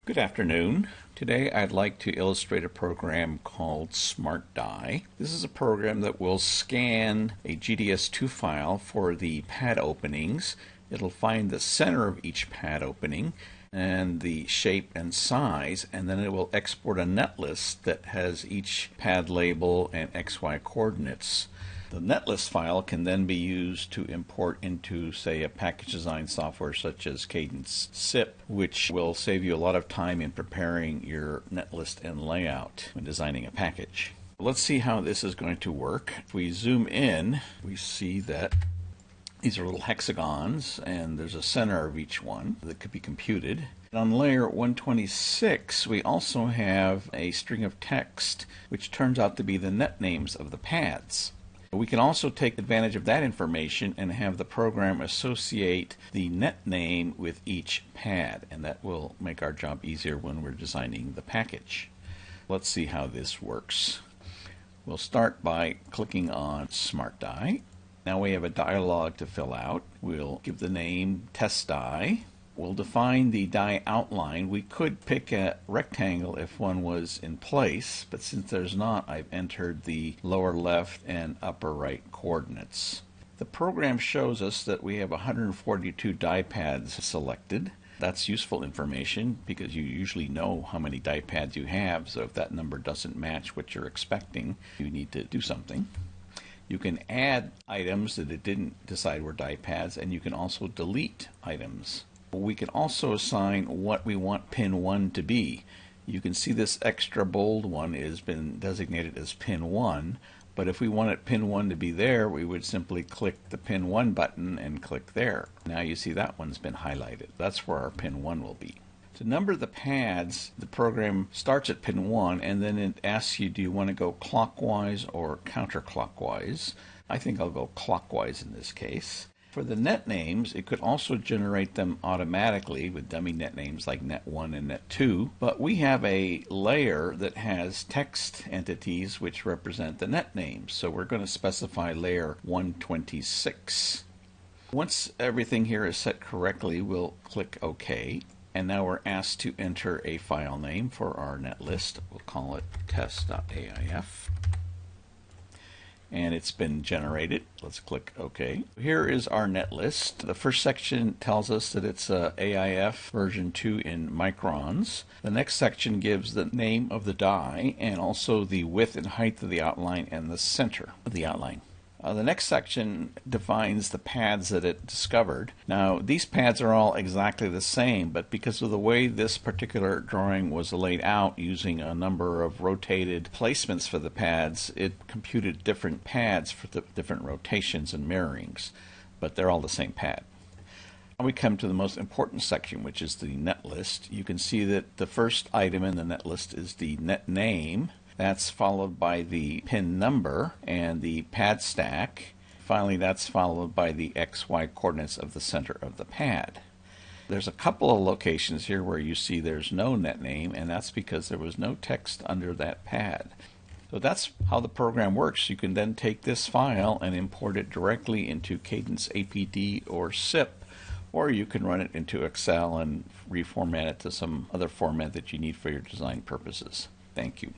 Good afternoon. Today I'd like to illustrate a program called SmartDie. This is a program that will scan a GDSII file for the pad openings. It'll find the center of each pad opening and the shape and size, and then it will export a netlist that has each pad label and XY coordinates. The netlist file can then be used to import into, say, a package design software such as Cadence APD, which will save you a lot of time in preparing your netlist and layout when designing a package. Let's see how this is going to work. If we zoom in, we see that these are little hexagons, and there's a center of each one that could be computed. On layer 126, we also have a string of text, which turns out to be the net names of the pads. We can also take advantage of that information and have the program associate the net name with each pad, and that will make our job easier when we're designing the package. Let's see how this works. We'll start by clicking on SmartDie. Now we have a dialog to fill out. We'll give the name TestDie. We'll define the die outline. We could pick a rectangle if one was in place, but since there's not, I've entered the lower left and upper right coordinates. The program shows us that we have 142 die pads selected. That's useful information because you usually know how many die pads you have, so if that number doesn't match what you're expecting, you need to do something. You can add items that it didn't decide were die pads, and you can also delete items. We can also assign what we want pin 1 to be. You can see this extra bold one has been designated as pin 1, but if we wanted pin 1 to be there, we would simply click the pin 1 button and click there. Now you see that one's been highlighted. That's where our pin 1 will be. To number the pads, the program starts at pin 1 and then it asks you, do you want to go clockwise or counterclockwise? I think I'll go clockwise in this case. For the net names, it could also generate them automatically with dummy net names like net1 and net2, but we have a layer that has text entities which represent the net names, so we're going to specify layer 126. Once everything here is set correctly, we'll click OK, and now we're asked to enter a file name for our netlist. We'll call it test.aif. And it's been generated. Let's click OK. Here is our netlist. The first section tells us that it's AIF version 2 in microns. The next section gives the name of the die and also the width and height of the outline and the center of the outline. The next section defines the pads that it discovered. Now, these pads are all exactly the same, but because of the way this particular drawing was laid out using a number of rotated placements for the pads, it computed different pads for the different rotations and mirrorings, but they're all the same pad. Now we come to the most important section, which is the net list. You can see that the first item in the net list is the net name. That's followed by the pin number and the pad stack. Finally, that's followed by the XY coordinates of the center of the pad. There's a couple of locations here where you see there's no net name, and that's because there was no text under that pad. So that's how the program works. You can then take this file and import it directly into Cadence APD or SIP, or you can run it into Excel and reformat it to some other format that you need for your design purposes. Thank you.